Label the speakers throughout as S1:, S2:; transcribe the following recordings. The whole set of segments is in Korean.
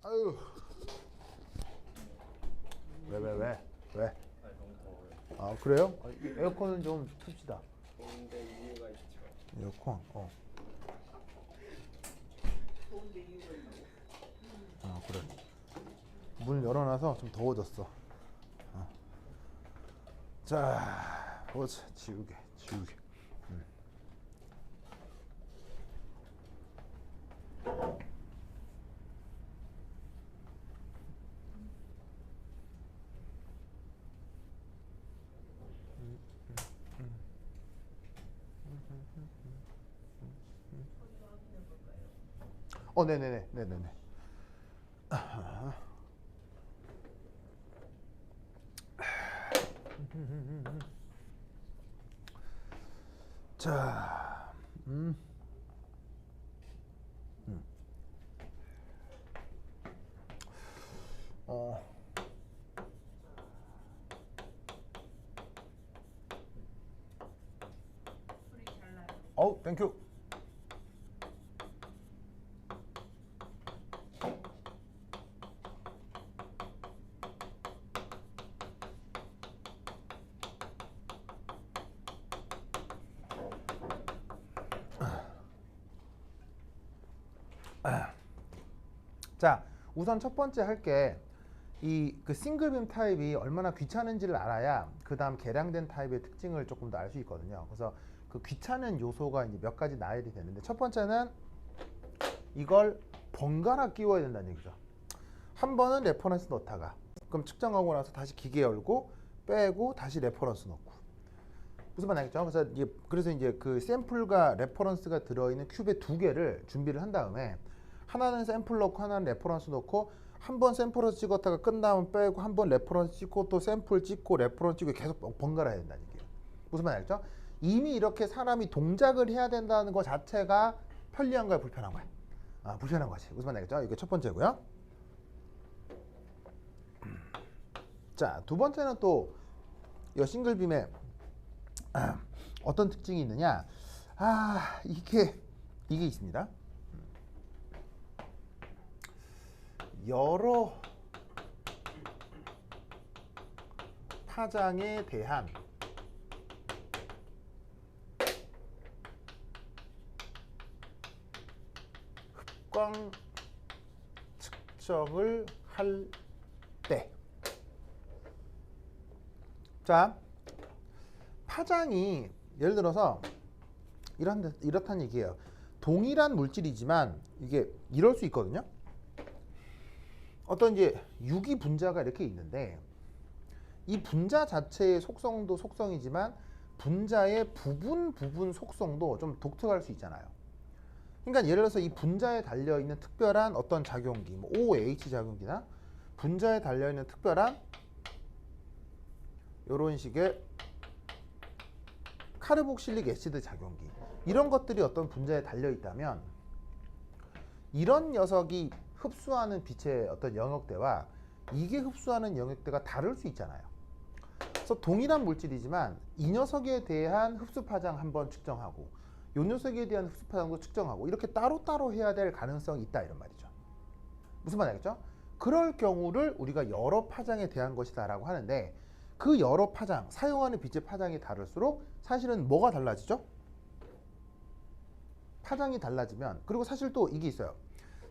S1: 아유. 왜? 왜?
S2: 아 너무 더워요.
S1: 아 그래요? 에어컨은 좀 틉시다.
S2: 더운데 이유가 있죠.
S1: 에어컨. 아 그래. 문 열어놔서 좀 더워졌어. 자, 보자. 지우개. 네네네. 자, 어, 땡큐. 자, 우선 첫 번째 할게. 그 싱글빔 타입이 얼마나 귀찮은지를 알아야 그 다음 개량된 타입의 특징을 조금 더 알 수 있거든요. 그래서 그 귀찮은 요소가 이제 몇 가지 나열이 되는데, 첫 번째는 이걸 번갈아 끼워야 된다는 얘기죠. 한 번은 레퍼런스 넣다가, 그럼 측정하고 나서 다시 기계 열고 빼고 다시 레퍼런스 넣고. 무슨 말 알겠죠? 그래서 이제 그 샘플과 레퍼런스가 들어있는 큐브의 두 개를 준비를 한 다음에, 하나는 샘플 넣고 하나는 레퍼런스 넣고, 한 번 샘플을 찍었다가 끝나면 빼고, 한 번 레퍼런스 찍고 또 샘플 찍고 레퍼런스 찍고 계속 번갈아 해야 된다는 얘기예요. 무슨 말 알죠? 이미 이렇게 사람이 동작을 해야 된다는 것 자체가 편리한 거야, 불편한 거야? 불편한 거지. 무슨 말 알겠죠? 이게 첫 번째고요. 자, 두 번째는 또 이 싱글빔에 어떤 특징이 있느냐? 이게 있습니다. 여러 파장에 대한 흡광 측정을 할 때, 자, 파장이 예를 들어서 이렇다는 얘기예요. 동일한 물질이지만 이게 이럴 수 있거든요. 어떤 이제 유기 분자가 이렇게 있는데, 이 분자 자체의 속성도 속성이지만 분자의 부분 속성도 좀 독특할 수 있잖아요. 그러니까 예를 들어서 이 분자에 달려있는 특별한 어떤 작용기, 뭐 OH 작용기나 분자에 달려있는 특별한 이런 식의 카르복실릭 애시드 작용기, 이런 것들이 어떤 분자에 달려있다면, 이런 녀석이 흡수하는 빛의 어떤 영역대와 이게 흡수하는 영역대가 다를 수 있잖아요. 그래서 동일한 물질이지만 이 녀석에 대한 흡수 파장 한번 측정하고 이 녀석에 대한 흡수 파장도 측정하고, 이렇게 따로따로 해야 될 가능성이 있다, 이런 말이죠. 무슨 말 알겠죠? 그럴 경우를 우리가 여러 파장에 대한 것이다 라고 하는데, 그 여러 파장, 사용하는 빛의 파장이 다를수록 사실은 뭐가 달라지죠? 파장이 달라지면, 그리고 사실 또 이게 있어요.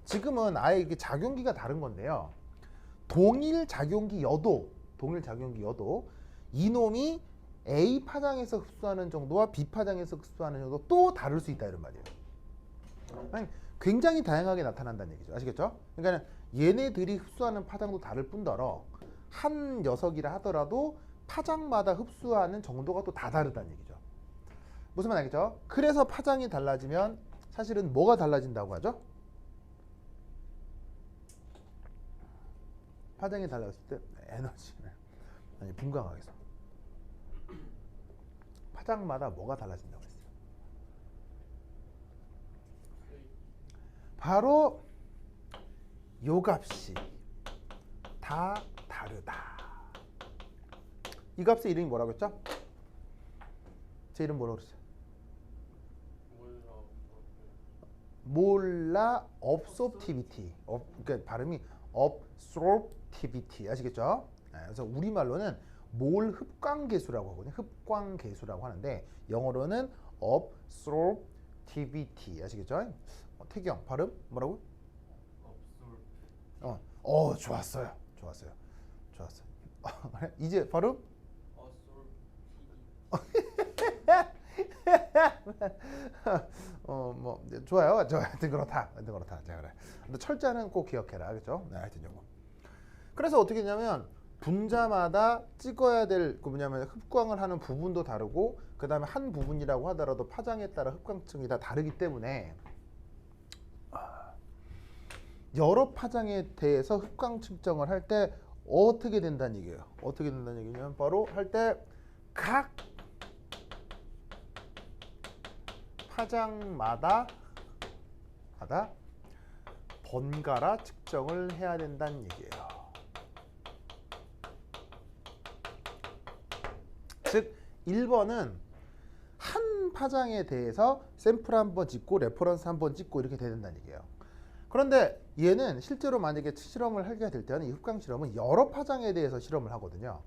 S1: 지금은 아예 이게 작용기가 다른 건데요. 동일 작용기여도 이놈이 A 파장에서 흡수하는 정도와 B 파장에서 흡수하는 정도 또 다를 수 있다, 이런 말이에요. 아니, 굉장히 다양하게 나타난다는 얘기죠. 아시겠죠? 그러니까 얘네들이 흡수하는 파장도 다를 뿐더러 한 녀석이라 하더라도 파장마다 흡수하는 정도가 또 다 다르다는 얘기죠. 무슨 말 알겠죠? 그래서 파장이 달라지면 사실은 뭐가 달라진다고 하죠? 파장이 달라졌을 때 에너지를 분광학에서 파장마다 뭐가 달라진다고 했어요? 바로 요 값이 다 다르다. 이 값의 이름이 뭐라고 했죠? 제 이름 뭐라고 그랬어요? 몰라 업소티비티. 그러니까 발음이 absorptivity 아시겠죠? 네, 그래서 우리말로는 몰 흡광계수라고 하거든요. 흡광계수라고 하는데 영어로는 absorptivity 아시겠죠? 태경 발음 뭐라고? 좋았어요. 좋았어요. 좋았어요. 이제 발음? 뭐 좋아요. 하여튼 그렇다. 자 그래. 근데 철자는 꼭 기억해라. 그렇죠? 네, 하여튼 요거. 그래서 어떻게 했냐면 분자마다 찍어야 될 그 뭐냐면 흡광을 하는 부분도 다르고 그다음에 한 부분이라고 하더라도 파장에 따라 흡광층이 다 다르기 때문에 여러 파장에 대해서 흡광 측정을 할 때 어떻게 된다는 얘기예요. 어떻게 된다는 얘기냐면 바로 할 때 각 파장마다 번갈아 측정을 해야 된다는 얘기예요. 즉 1번은 한 파장에 대해서 샘플 한번 찍고 레퍼런스 한번 찍고 이렇게 돼야 된다는 얘기예요. 그런데 얘는 실제로 만약에 실험을 하게 될 때는 이 흡광 실험은 여러 파장에 대해서 실험을 하거든요.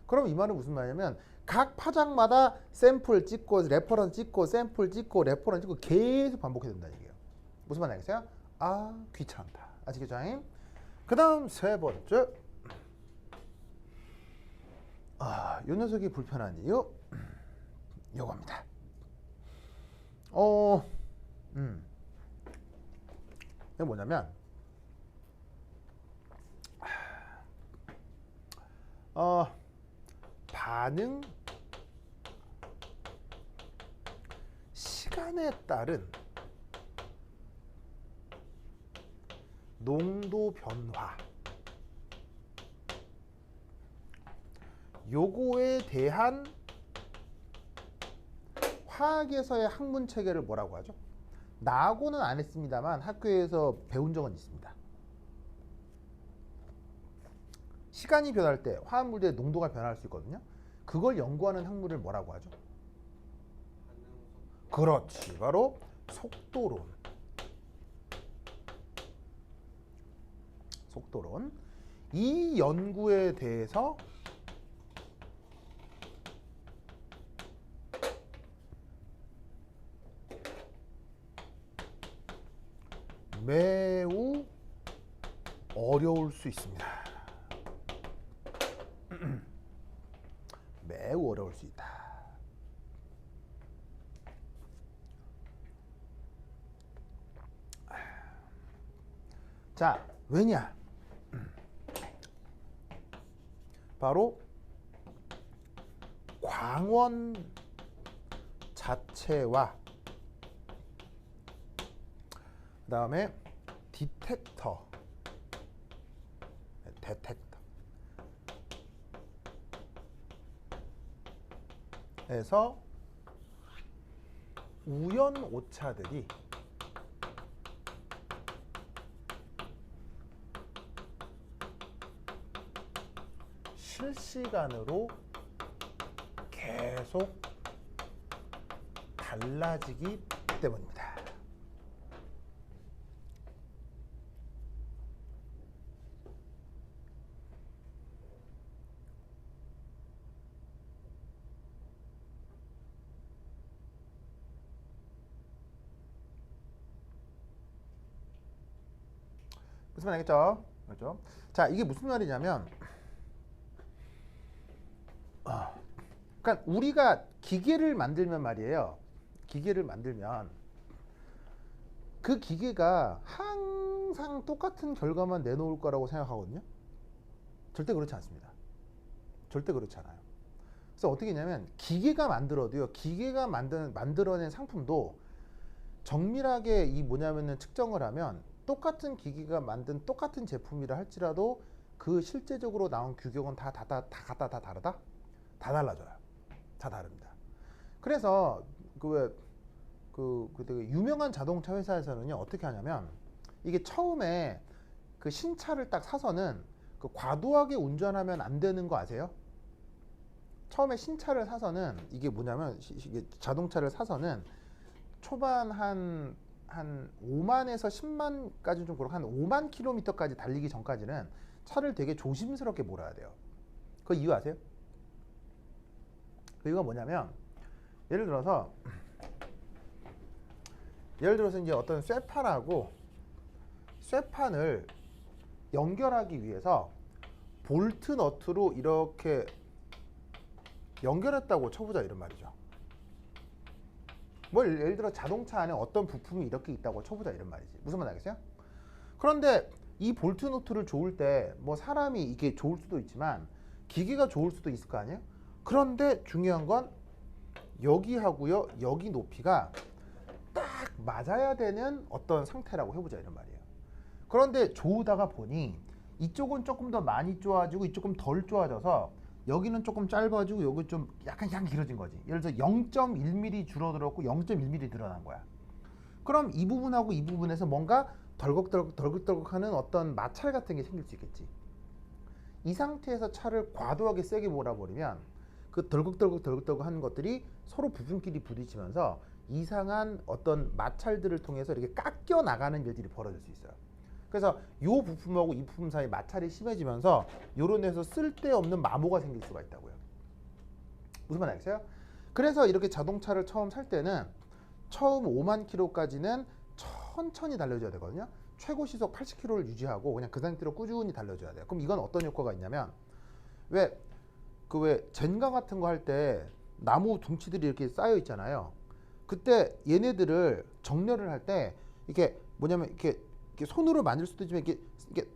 S1: 그럼 이 말은 무슨 말이냐면 각 파장마다 샘플 찍고 레퍼런스 찍고 샘플 찍고 레퍼런스 찍고 계속 반복해야 된다는 얘기예요. 무슨 말 알겠어요? 귀찮다. 아시겠죠? 그 다음 세 번째 요 녀석이 불편한 이유 요겁니다. 이게 뭐냐면 반응 시간에 따른 농도 변화 요거에 대한 화학에서의 학문 체계를 뭐라고 하죠? 나하고는 안 했습니다만 학교에서 배운 적은 있습니다. 시간이 변할 때 화합물들의 농도가 변할 수 있거든요. 그걸 연구하는 학문을 뭐라고 하죠? 그렇지, 바로 속도론. 속도론. 이 연구에 대해서 매우 어려울 수 있습니다. 매우 어려울 수 있다. 자, 왜냐? 바로 광원 자체와 그 다음에 데텍터에서 우연 오차들이 실시간으로 계속 달라지기 때문입니다. 무슨 말 알겠죠? 그렇죠? 자, 이게 무슨 말이냐면 그러니까 우리가 기계를 만들면 말이에요. 기계를 만들면 그 기계가 항상 똑같은 결과만 내놓을 거라고 생각하거든요. 절대 그렇지 않습니다. 절대 그렇지 않아요. 그래서 어떻게 했냐면 기계가 만들어도요. 기계가 만들어낸 상품도 정밀하게 이 뭐냐면은 측정을 하면 똑같은 기계가 만든 똑같은 제품이라 할지라도 그 실제적으로 나온 규격은 다 다르다? 다 달라져요. 다 다릅니다. 그래서 되게 유명한 자동차 회사에서는요 어떻게 하냐면 이게 처음에 그 신차를 딱 사서는 그 과도하게 운전하면 안 되는 거 아세요? 처음에 신차를 사서는 이게 뭐냐면 이게 자동차를 사서는 초반 한 한 5만에서 10만까지는 좀 그렇고 한 5만 킬로미터까지 달리기 전까지는 차를 되게 조심스럽게 몰아야 돼요. 그 이유 아세요? 그 이유가 뭐냐면 예를 들어서 이제 어떤 쇠판하고 쇠판을 연결하기 위해서 볼트 너트로 이렇게 연결했다고 쳐보자 이런 말이죠. 뭐 예를 들어 자동차 안에 어떤 부품이 이렇게 있다고 쳐보자 이런 말이지. 무슨 말 알겠어요? 그런데 이 볼트 너트를 조을 때 뭐 사람이 이게 좋을 수도 있지만 기계가 좋을 수도 있을 거 아니에요? 그런데 중요한 건 여기하고요 여기 높이가 딱 맞아야 되는 어떤 상태라고 해보자 이런 말이에요. 그런데 조우다가 보니 이쪽은 조금 더 많이 쪼아지고 이쪽은 덜 쪼아져서 여기는 조금 짧아지고 여기 좀 약간 길어진 거지. 예를 들어서 0.1mm 줄어들었고 0.1mm 늘어난 거야. 그럼 이 부분하고 이 부분에서 뭔가 덜컥덜컥하는 어떤 마찰 같은 게 생길 수 있겠지. 이 상태에서 차를 과도하게 세게 몰아버리면 그 덜컥덜컥 하는 것들이 서로 부품끼리 부딪히면서 이상한 어떤 마찰들을 통해서 이렇게 깎여 나가는 일들이 벌어질 수 있어요. 그래서 이 부품하고 이 부품 사이 마찰이 심해지면서 이런 데서 쓸데없는 마모가 생길 수가 있다고요. 무슨 말 알겠어요? 그래서 이렇게 자동차를 처음 살 때는 처음 5만 킬로까지는 천천히 달려줘야 되거든요. 최고 시속 80km를 유지하고 그냥 그 상태로 꾸준히 달려줘야 돼요. 그럼 이건 어떤 효과가 있냐면 왜 젠가 같은 거 할 때 나무 둥치들이 이렇게 쌓여 있잖아요. 그때 얘네들을 정렬을 할 때 이게 뭐냐면 이렇게 손으로 만질 수도 있지만 이게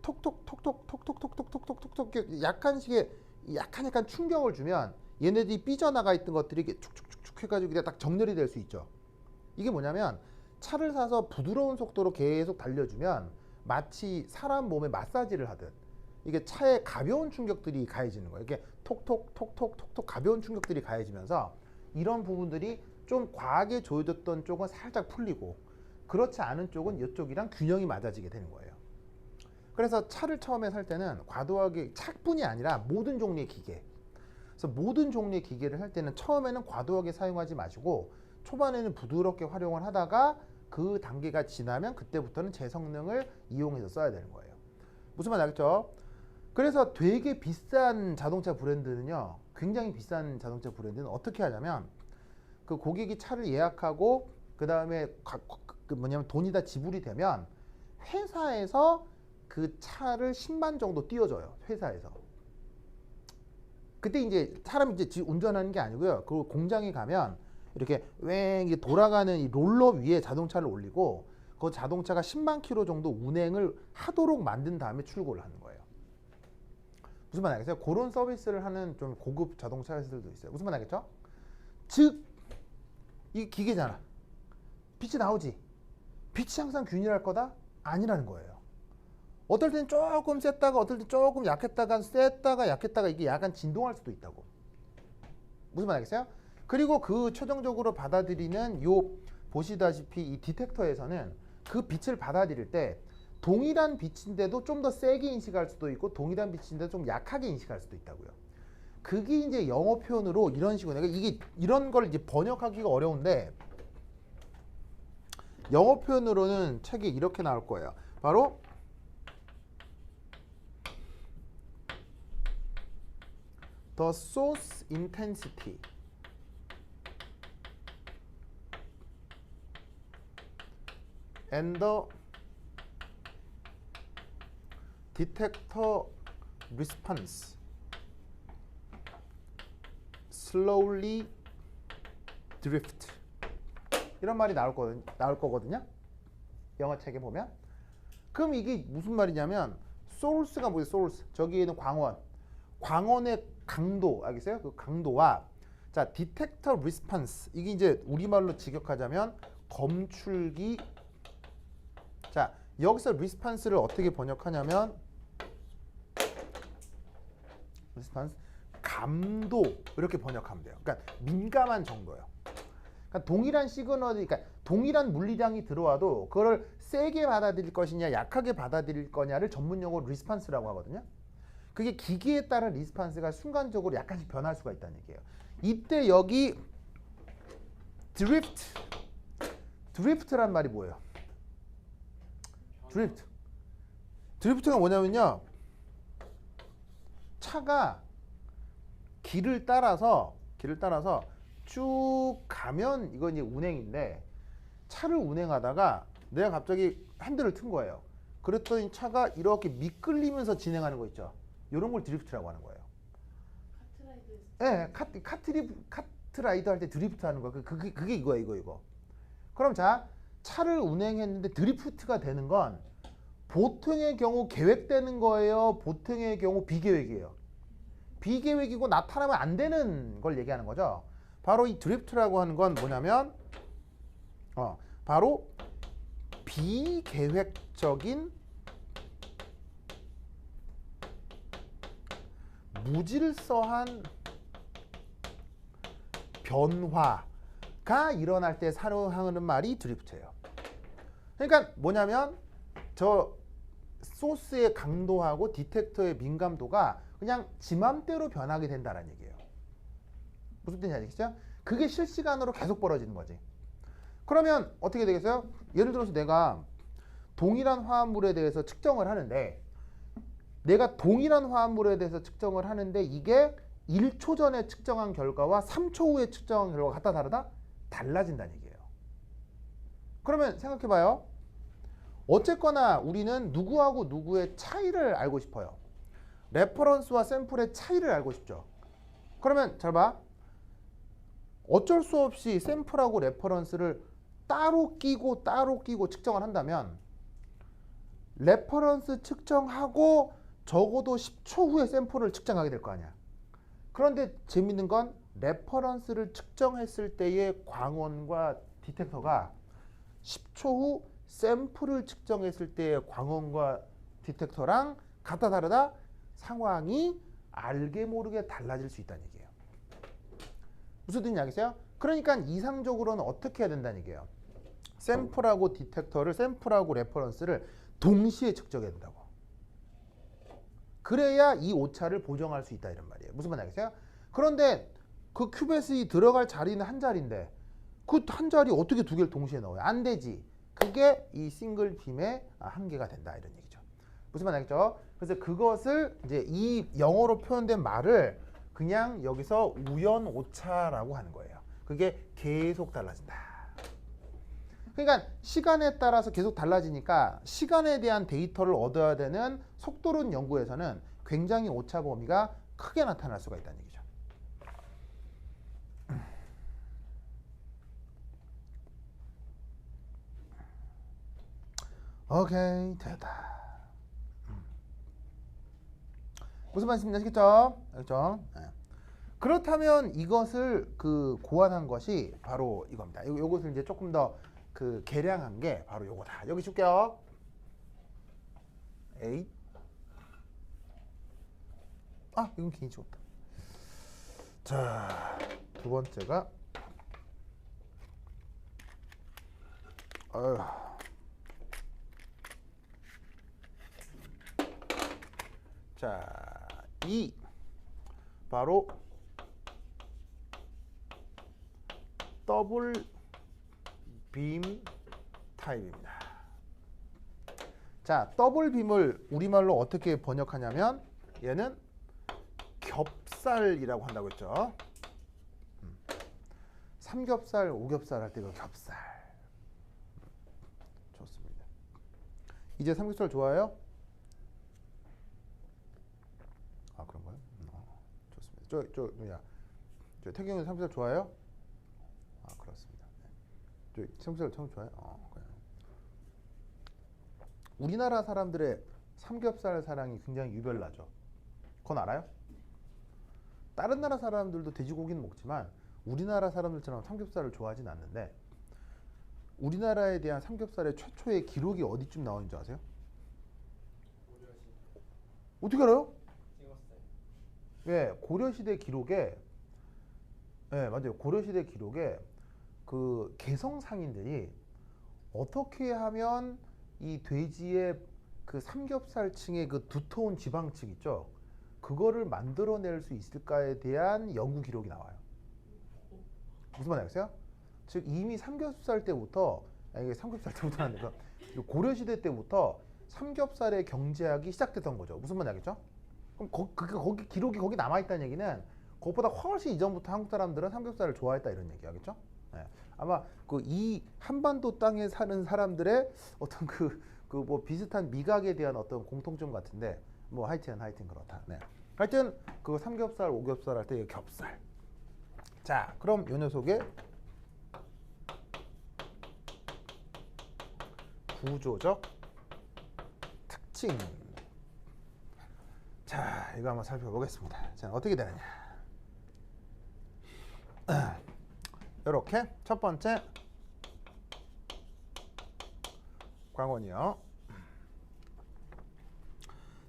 S1: 톡톡톡톡톡톡톡톡톡톡톡 약간 충격을 주면 얘네들이 삐져나가 있던 것들이 이렇게 축축축축 해가지고 딱 정렬이 될 수 있죠. 이게 뭐냐면 차를 사서 부드러운 속도로 계속 달려주면 마치 사람 몸에 마사지를 하듯 이게 차에 가벼운 충격들이 가해지는 거예요. 이게 톡톡톡톡톡톡 가벼운 충격들이 가해지면서 이런 부분들이 좀 과하게 조여졌던 쪽은 살짝 풀리고 그렇지 않은 쪽은 이쪽이랑 균형이 맞아지게 되는 거예요. 그래서 차를 처음에 살 때는 과도하게 차뿐이 아니라 모든 종류의 기계, 그래서 모든 종류의 기계를 할 때는 처음에는 과도하게 사용하지 마시고 초반에는 부드럽게 활용을 하다가 그 단계가 지나면 그때부터는 제 성능을 이용해서 써야 되는 거예요. 무슨 말 알겠죠? 그래서 되게 비싼 자동차 브랜드는요, 굉장히 비싼 자동차 브랜드는 어떻게 하냐면 그 고객이 차를 예약하고 그 다음에 돈이 다 지불이 되면 회사에서 그 차를 10만 정도 띄워줘요. 회사에서. 그때 이제 사람이 이제 운전하는 게 아니고요. 그 공장에 가면 이렇게 왱 돌아가는 이 롤러 위에 자동차를 올리고 그 자동차가 10만 킬로 정도 운행을 하도록 만든 다음에 출고를 하는 거예요. 무슨 말 알겠어요? 그런 서비스를 하는 좀 고급 자동차 회사들도 있어요. 무슨 말 알겠죠? 즉, 이게 기계잖아. 빛이 나오지. 빛이 항상 균일할 거다? 아니라는 거예요. 어떨 땐 조금 셌다가 어떨 땐 조금 약했다가 셌다가 약했다가 이게 약간 진동할 수도 있다고. 무슨 말 알겠어요? 그리고 그 최종적으로 받아들이는 요 보시다시피 이 디텍터에서는 그 빛을 받아들일 때 동일한 빛인데도 좀 더 세게 인식할 수도 있고 동일한 빛인데도 좀 약하게 인식할 수도 있다고요. 그게 이제 영어 표현으로 이런 식으로 내가 이게 이런 걸 이제 번역하기가 어려운데 영어 표현으로는 책에 이렇게 나올 거예요. 바로 the source intensity and the detector response slowly drift 이런 말이 나올 거거든요. 영어 책에 보면. 그럼 이게 무슨 말이냐면 source가 뭐예요? source. 저기에는 광원의 강도 알겠어요? 그 강도와 자 detector response 이게 이제 우리말로 직역하자면 검출기. 자 여기서 response를 어떻게 번역하냐면 response 감도 이렇게 번역하면 돼요. 그러니까 민감한 정도예요. 그러니까 동일한 시그널이 그러니까 동일한 물리량이 들어와도 그거를 세게 받아들일 것이냐 약하게 받아들일 거냐를 전문용어로 리스판스라고 하거든요. 그게 기계에 따른 리스판스가 순간적으로 약간씩 변할 수가 있다는 얘기예요. 이때 여기 드리프트란 말이 뭐예요? 드리프트. 드리프트가 뭐냐면요. 차가 길을 따라서 쭉 가면 이건 이제 운행인데 차를 운행하다가 내가 갑자기 핸들을 튼 거예요. 그랬더니 차가 이렇게 미끌리면서 진행하는 거 있죠. 이런 걸 드리프트라고 하는 거예요. 카트라이더 할 때 드리프트 하는 거야. 그게 이거야, 이거. 그럼 자, 차를 운행했는데 드리프트가 되는 건 보통의 경우 계획되는 거예요? 보통의 경우 비계획이에요? 비계획이고 나타나면 안 되는 걸 얘기하는 거죠. 바로 이 드리프트라고 하는 건 뭐냐면 바로 비계획적인 무질서한 변화가 일어날 때 사용하는 말이 드리프트예요. 그러니까 뭐냐면 저 소스의 강도하고 디텍터의 민감도가 그냥 지 맘대로 변하게 된다는 얘기예요. 무슨 뜻인지 아시겠죠? 그게 실시간으로 계속 벌어지는 거지. 그러면 어떻게 되겠어요? 예를 들어서 내가 동일한 화합물에 대해서 측정을 하는데 내가 동일한 화합물에 대해서 측정을 하는데 이게 1초 전에 측정한 결과와 3초 후에 측정한 결과가 같다 다르다? 달라진다는 얘기예요. 그러면 생각해봐요. 어쨌거나 우리는 누구하고 누구의 차이를 알고 싶어요. 레퍼런스와 샘플의 차이를 알고 싶죠. 그러면 잘 봐. 어쩔 수 없이 샘플하고 레퍼런스를 따로 끼고 측정을 한다면 레퍼런스 측정하고 적어도 10초 후에 샘플을 측정하게 될 거 아니야. 그런데 재밌는 건 레퍼런스를 측정했을 때의 광원과 디텍터가 10초 후 샘플을 측정했을 때의 광원과 디텍터랑 같다 다르다? 상황이 알게 모르게 달라질 수 있다는 얘기예요. 무슨 뜻인지 알겠어요? 그러니까 이상적으로는 어떻게 해야 된다는 얘기예요. 샘플하고 디텍터를, 샘플하고 레퍼런스를 동시에 측정해야 된다고. 그래야 이 오차를 보정할 수 있다 이런 말이에요. 무슨 말인지 알겠어요? 그런데 그 큐벳이 들어갈 자리는 한 자리인데 그 한 자리 어떻게 두 개를 동시에 넣어요? 안 되지. 그게 이 싱글 빔의 한계가 된다 이런 얘기죠. 무슨 말인지 알겠죠? 그래서 그것을 이제 이 영어로 표현된 말을 그냥 여기서 우연 오차라고 하는 거예요. 그게 계속 달라진다. 그러니까 시간에 따라서 계속 달라지니까 시간에 대한 데이터를 얻어야 되는 속도론 연구에서는 굉장히 오차 범위가 크게 나타날 수가 있다는 얘기죠. 오케이, 됐다. 무슨 말씀인지 아시겠죠? 알겠죠? 네. 그렇다면 이것을 고안한 것이 바로 이겁니다. 요것을 이제 조금 더 계량한 게 바로 요거다. 여기 줄게요. 에이. 이건 괜히 찍었다. 자, 두 번째가 자, 이 바로 더블 빔 타입입니다. 자, 더블 빔을 우리말로 어떻게 번역하냐면 얘는 겹살이라고 한다고 했죠. 삼겹살, 오겹살 할 때 그 겹살. 좋습니다. 이제 삼겹살 좋아해요? 그런가요? 좋습니다. 누냐? 태경이 삼겹살 좋아해요? 그렇습니다. 네. 삼겹살 처음 좋아해요? 그래. 우리나라 사람들의 삼겹살 사랑이 굉장히 유별나죠. 그건 알아요? 다른 나라 사람들도 돼지고기는 먹지만 우리나라 사람들처럼 삼겹살을 좋아하진 않는데 우리나라에 대한 삼겹살의 최초의 기록이 어디쯤 나오는 줄 아세요? 어떻게 알아요? 예, 고려시대 기록에, 예, 맞아요. 고려시대 기록에 그 개성 상인들이 어떻게 하면 이 돼지의 그 삼겹살층의 그 두터운 지방층 있죠? 그거를 만들어낼 수 있을까에 대한 연구 기록이 나와요. 무슨 말인지 알겠어요? 즉 이미 삼겹살 때부터 이게 삼겹살 때부터 하는데 고려 시대 때부터 삼겹살의 경제학이 시작됐던 거죠. 무슨 말인지 알겠죠? 그럼 거기 기록이 거기 남아 있다는 얘기는 그것보다 훨씬 이전부터 한국 사람들은 삼겹살을 좋아했다 이런 얘기하겠죠? 예. 아마 그 이 한반도 땅에 사는 사람들의 어떤 그 뭐 비슷한 미각에 대한 어떤 공통점 같은데 뭐 하여튼 그렇다. 네. 하여튼 그 삼겹살, 오겹살 할 때 겹살. 자, 그럼 요 녀석의 구조적 특징. 자, 이거 한번 살펴보겠습니다. 자, 어떻게 되느냐. 이렇게 첫 번째 광원이요.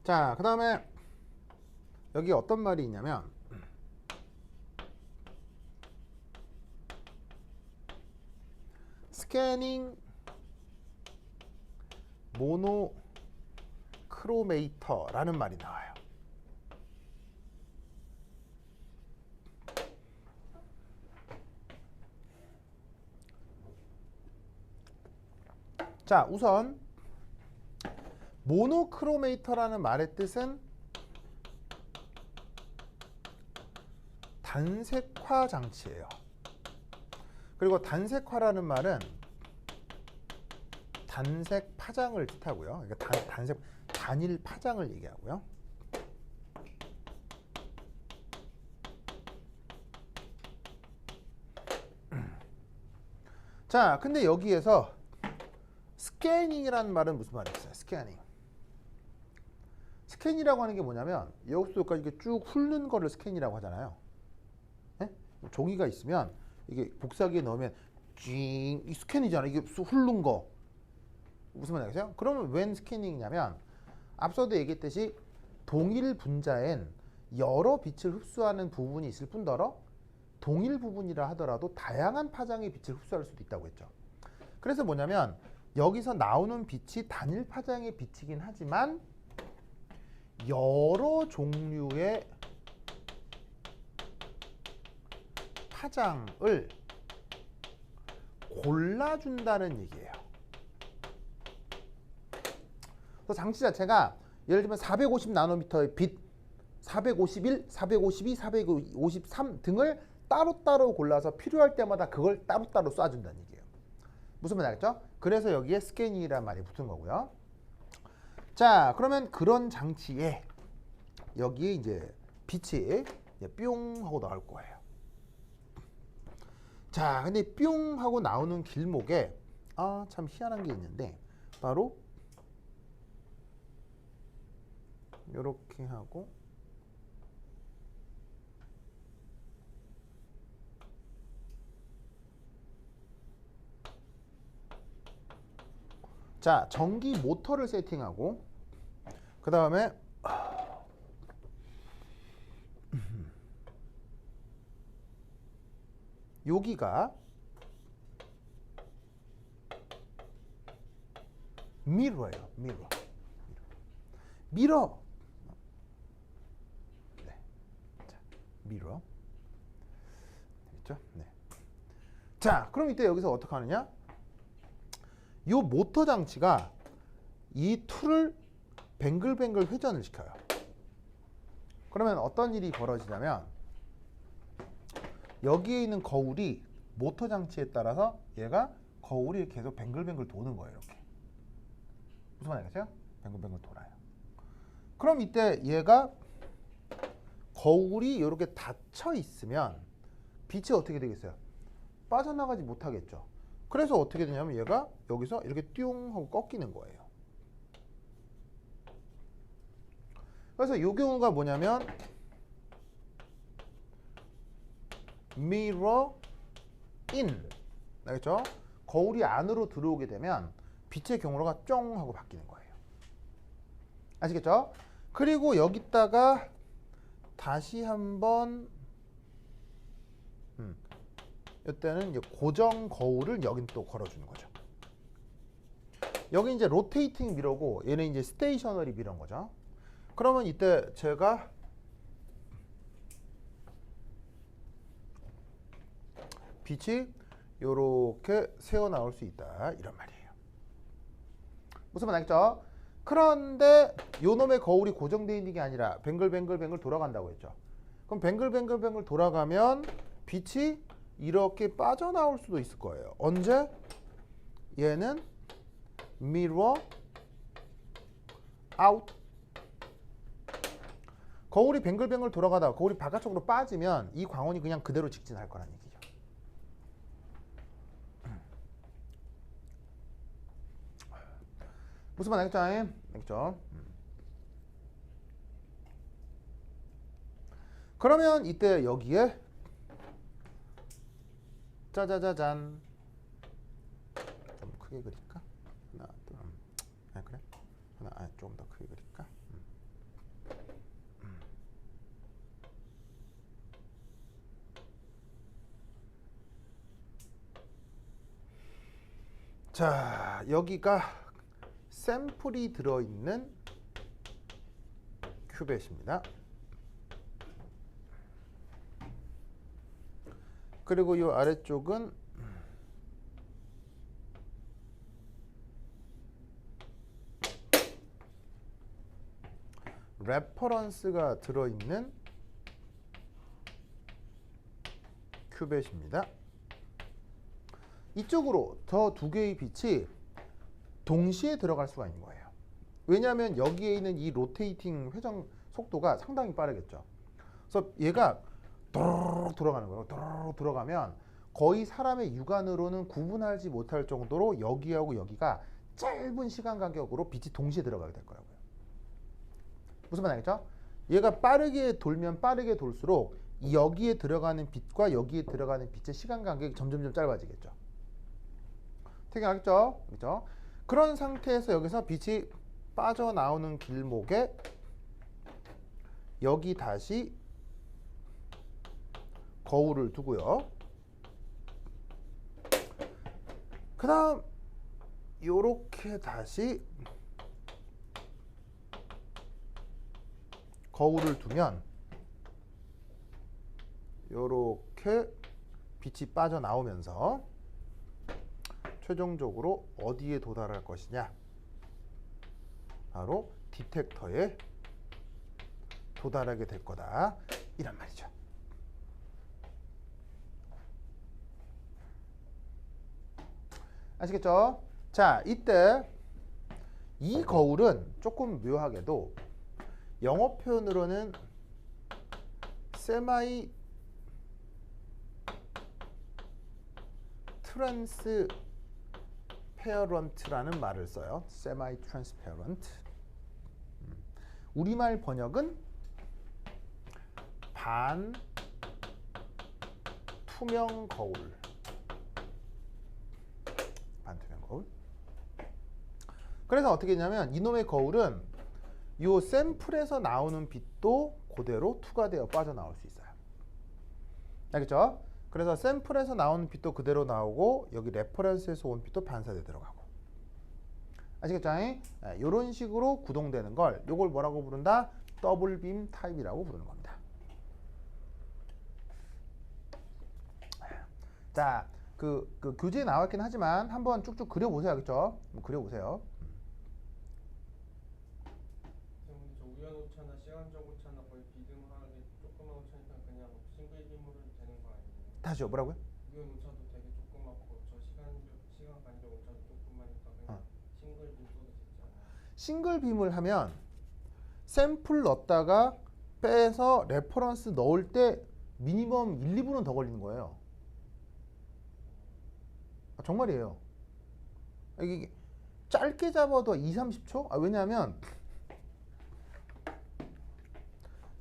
S1: 자, 그 다음에 여기 어떤 말이 있냐면 스캐닝 모노크로메이터라는 말이 나와요. 자, 우선 모노크로메이터라는 말의 뜻은 단색화 장치예요. 그리고 단색화라는 말은 단색 파장을 뜻하고요. 그러니까 단색 단일 파장을 얘기하고요. 자, 근데 여기에서 스캐닝이라는 말은 무슨 말이었어요? 스캐닝. 스캔이라고 하는 게 뭐냐면 여기서 여기까지 이렇게 쭉 훑는 거를 스캔이라고 하잖아요. 네? 종이가 있으면 이게 복사기에 넣으면 이 스캔이잖아. 이게 훑는 거. 무슨 말인지 아세요? 그러면 웬 스캐닝이냐면 앞서도 얘기했듯이 동일 분자엔 여러 빛을 흡수하는 부분이 있을 뿐더러 동일 부분이라 하더라도 다양한 파장의 빛을 흡수할 수도 있다고 했죠. 그래서 뭐냐면 여기서 나오는 빛이 단일 파장의 빛이긴 하지만 여러 종류의 파장을 골라준다는 얘기예요. 그래서 장치 자체가 예를 들면 450 나노미터의 빛, 451, 452, 453 등을 따로따로 골라서 필요할 때마다 그걸 따로따로 쏴준다는 얘기예요. 무슨 말인지 알겠죠? 그래서 여기에 스캐닝이라는 말이 붙은 거고요. 자, 그러면 그런 장치에 여기에 이제 빛이 뿅 하고 나올 거예요. 자, 근데 뿅 하고 나오는 길목에 참 희한한 게 있는데 바로 이렇게 하고 자, 전기 모터를 세팅하고 그 다음에 여기가 미러예요. 미러. 네. 자, 미러. 됐죠? 네. 자, 그럼 이때 여기서 어떻게 하느냐? 이 모터 장치가 이 툴을 뱅글뱅글 회전을 시켜요. 그러면 어떤 일이 벌어지냐면 여기에 있는 거울이 모터 장치에 따라서 얘가 거울이 계속 뱅글뱅글 도는 거예요. 이렇게. 무슨 말인지 아세요? 뱅글뱅글 돌아요. 그럼 이때 얘가 거울이 이렇게 닫혀 있으면 빛이 어떻게 되겠어요? 빠져나가지 못하겠죠. 그래서 어떻게 되냐면 얘가 여기서 이렇게 띵 하고 꺾이는 거예요. 그래서 이 경우가 뭐냐면 mirror in. 알겠죠? 거울이 안으로 들어오게 되면 빛의 경로가 쫑 하고 바뀌는 거예요. 아시겠죠? 그리고 여기다가 다시 한번 이때는 이제 고정 거울을 여긴 또 걸어주는 거죠. 여기 이제 로테이팅 미러고 얘는 이제 스테이셔너리 미러인 거죠. 그러면 이때 제가 빛이 요렇게 새어 나올 수 있다 이런 말이에요. 무슨 말 알겠죠? 그런데 요놈의 거울이 고정되어 있는 게 아니라 뱅글뱅글 돌아간다고 했죠. 그럼 뱅글뱅글 돌아가면 빛이 이렇게 빠져나올 수도 있을 거예요. 언제? 얘는 mirror out. 거울이 뱅글뱅글 돌아가다가 거울이 바깥쪽으로 빠지면 이 광원이 그냥 그대로 직진할 거란 얘기죠. 무슨 말 알겠죠? 알겠죠? 그러면 이때 여기에 짜자자잔 좀 크게 그릴까? 하나, 둘, 그래? 하나, 조금 더 크게 그릴까? 자, 여기가 샘플이 들어있는 큐벳입니다. 그리고 이 아래쪽은 레퍼런스가 들어있는 큐벳입니다. 이쪽으로 저 두 개의 빛이 동시에 들어갈 수가 있는 거예요. 왜냐하면 여기에 있는 이 로테이팅 회전 속도가 상당히 빠르겠죠. 그래서 얘가 도로록 돌아가는 거예요. 도로록 돌아가면 거의 사람의 육안으로는 구분하지 못할 정도로 여기하고 여기가 짧은 시간 간격으로 빛이 동시에 들어가게 될 거라고요. 무슨 말 알겠죠? 얘가 빠르게 돌면 빠르게 돌수록 여기에 들어가는 빛과 여기에 들어가는 빛의 시간 간격이 점점 짧아지겠죠. 되게 알겠죠? 그렇죠? 그런 상태에서 여기서 빛이 빠져나오는 길목에 여기 다시 거울을 두고요. 그 다음 요렇게 다시 거울을 두면 요렇게 빛이 빠져나오면서 최종적으로 어디에 도달할 것이냐? 바로 디텍터에 도달하게 될 거다. 이란 말이죠. 아시겠죠? 자, 이때 이 거울은 조금 묘하게도 영어 표현으로는 세마이 트랜스페어런트라는 말을 써요. 세마이 트랜스페어런트. 우리말 번역은 반 투명 거울. 반투명 거울. 그래서 어떻게 했냐면 이놈의 거울은 이 샘플에서 나오는 빛도 그대로 투과되어 빠져나올 수 있어요. 알겠죠? 그래서 샘플에서 나오는 빛도 그대로 나오고 여기 레퍼런스에서 온 빛도 반사돼 들어가고. 아시겠죠? 이런 식으로 구동되는 걸 이걸 뭐라고 부른다? 더블빔 타입이라고 부르는 겁니다. 자, 그 교재에 나와 있긴 하지만 한번 쭉쭉 그려보세요. 알겠죠? 그려보세요.
S2: 저 우연 오차나 시간적 오차나 거의 비등하게 조그만 오차니까 그냥 싱글빔으로 되는 거 아니에요?
S1: 다시요. 뭐라고요?
S2: 우연 오차도 되게 조그맣고 저 시간 간격 오차도 조그마니까 그냥 싱글빔 써도 되지 않아요?
S1: 싱글빔을 하면 샘플 넣었다가 빼서 레퍼런스 넣을 때 미니멈 1, 2분은 더 걸리는 거예요. 정말이에요. 이게 짧게 잡아도 2, 30초? 왜냐하면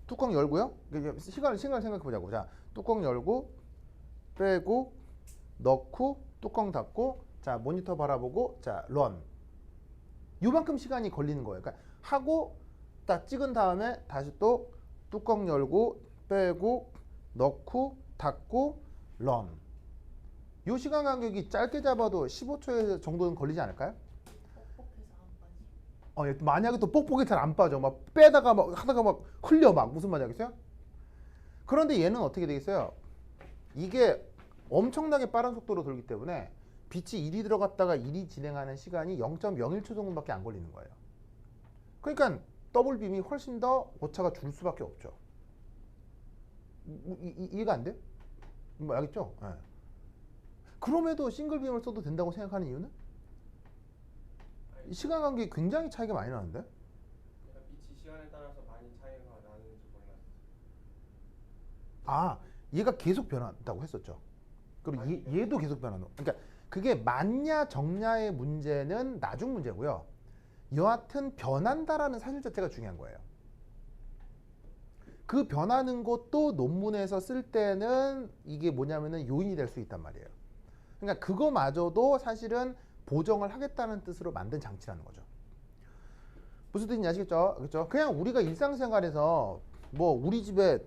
S1: 뚜껑 열고요. 시간을 생각해 보자고. 자, 뚜껑 열고 빼고 넣고 뚜껑 닫고 자, 모니터 바라보고 자, 런. 요만큼 시간이 걸리는 거예요. 그러니까 하고 딱 찍은 다음에 다시 또 뚜껑 열고 빼고 넣고 닫고 런. 요 시간 간격이 짧게 잡아도 15초 정도는 걸리지 않을까요?
S3: 뻑뻑해서 안 빠지.
S1: 만약에 또 뽁뽁이 잘 안 빠져. 막 빼다가 막 하다가 막 흘려 막 무슨 말이겠어요? 그런데 얘는 어떻게 되겠어요? 이게 엄청나게 빠른 속도로 돌기 때문에 빛이 1이 들어갔다가 1이 진행하는 시간이 0.01초 정도밖에 안 걸리는 거예요. 그러니까 더블 빔이 훨씬 더 오차가 줄 수밖에 없죠. 이해가 안 돼? 뭐 알겠죠? 네. 그럼에도 싱글 빔을 써도 된다고 생각하는 이유는? 이 시간 관계 굉장히 차이가 많이 나는데?
S2: 그러니까 빛이 시간에 따라서 많이 차이가 나는지 몰랐어요.
S1: 아, 얘가 계속 변한다고 했었죠. 그리고 얘도 계속 변하는. 그러니까 그게 맞냐 적냐의 문제는 나중 문제고요. 여하튼 변한다라는 사실 자체가 중요한 거예요. 그 변하는 것도 논문에서 쓸 때는 이게 뭐냐면은 요인이 될 수 있단 말이에요. 그러니까 그거마저도 사실은 보정을 하겠다는 뜻으로 만든 장치라는 거죠. 무슨 뜻인지 아시겠죠? 그렇죠? 그냥 우리가 일상생활에서 뭐 우리 집에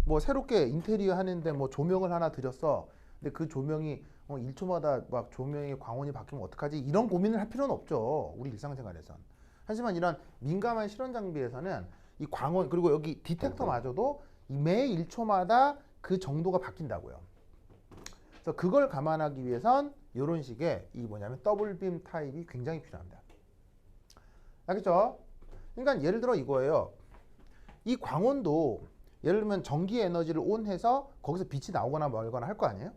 S1: 뭐 새롭게 인테리어 하는데 뭐 조명을 하나 들였어. 근데 그 조명이 1초마다 막 조명의 광원이 바뀌면 어떡하지? 이런 고민을 할 필요는 없죠. 우리 일상생활에선. 하지만 이런 민감한 실험 장비에서는 이 광원 그리고 여기 디텍터마저도 매 1초마다 그 정도가 바뀐다고요. 그래서 그걸 감안하기 위해선 이런 식의 이 뭐냐면 더블빔 타입이 굉장히 필요합니다. 알겠죠? 그러니까 예를 들어 이거예요. 이 광원도 예를 들면 전기 에너지를 온해서 거기서 빛이 나오거나 말거나 할 거 아니에요?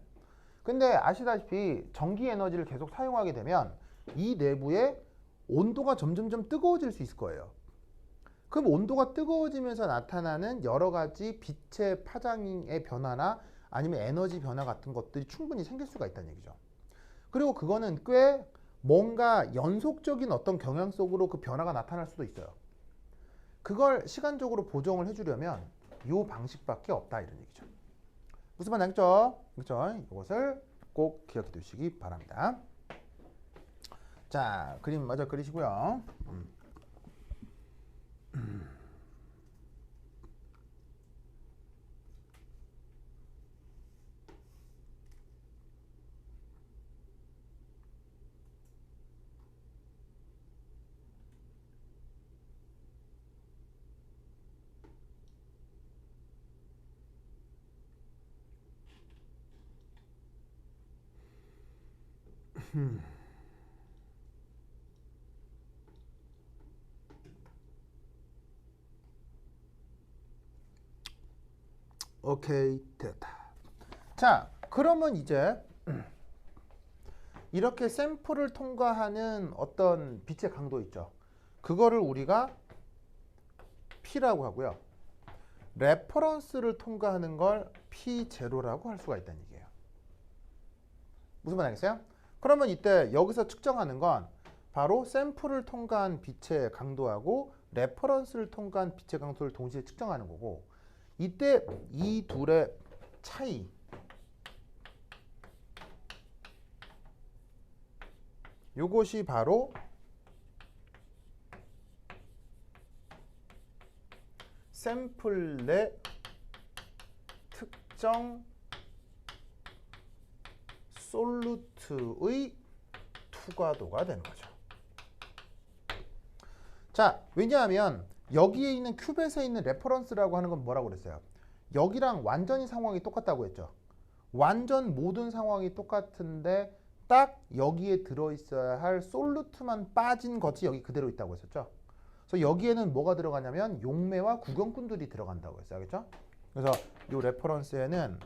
S1: 근데 아시다시피 전기 에너지를 계속 사용하게 되면 이 내부에 온도가 점점점 뜨거워질 수 있을 거예요. 그럼 온도가 뜨거워지면서 나타나는 여러 가지 빛의 파장의 변화나 아니면 에너지 변화 같은 것들이 충분히 생길 수가 있다는 얘기죠. 그리고 그거는 꽤 뭔가 연속적인 어떤 경향 속으로 그 변화가 나타날 수도 있어요. 그걸 시간적으로 보정을 해주려면 이 방식밖에 없다 이런 얘기죠. 무슨 말인지 알겠죠? 그렇죠? 이것을 꼭 기억해 두시기 바랍니다. 자, 그림 마저 그리시고요. 오케이, 됐다. 자, 그러면 이제 이렇게 샘플을 통과하는 어떤 빛의 강도 있죠. 그거를 우리가 P라고 하고요. 레퍼런스를 통과하는 걸 P0라고 할 수가 있다는 얘기예요. 무슨 말 알겠어요? 그러면 이때 여기서 측정하는 건 바로 샘플을 통과한 빛의 강도하고 레퍼런스를 통과한 빛의 강도를 동시에 측정하는 거고, 이때 이 둘의 차이, 요것이 바로 샘플 내 특정 솔루트의 투과도가 되는 거죠. 자, 왜냐하면 여기에 있는 큐벳에 있는 레퍼런스라고 하는 건 뭐라고 그랬어요? 여기랑 완전히 상황이 똑같다고 했죠. 완전 모든 상황이 똑같은데 딱 여기에 들어있어야 할 솔루트만 빠진 것이 여기 그대로 있다고 했었죠. 그래서 여기에는 뭐가 들어가냐면 용매와 구경꾼들이 들어간다고 했어요. 알겠죠? 그래서 이 레퍼런스에는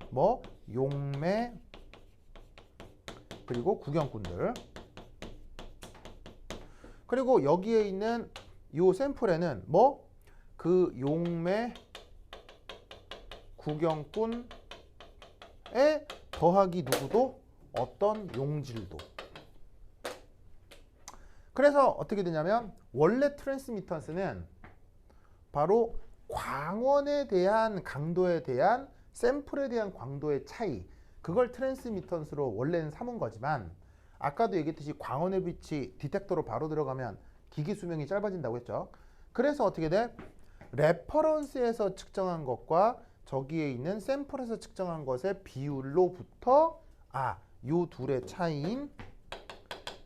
S1: 뭐 용매 그리고 구경꾼들, 그리고 여기에 있는 이 샘플에는 뭐 그 용매 구경꾼에 더하기 누구도 어떤 용질도. 그래서 어떻게 되냐면 원래 트랜스미턴스는 바로 광원에 대한 강도에 대한 샘플에 대한 광도의 차이, 그걸 트랜스미턴스로 원래는 삼은 거지만 아까도 얘기했듯이 광원의 빛이 디텍터로 바로 들어가면 기기 수명이 짧아진다고 했죠. 그래서 어떻게 돼? 레퍼런스에서 측정한 것과 저기에 있는 샘플에서 측정한 것의 비율로부터 요 둘의 차이인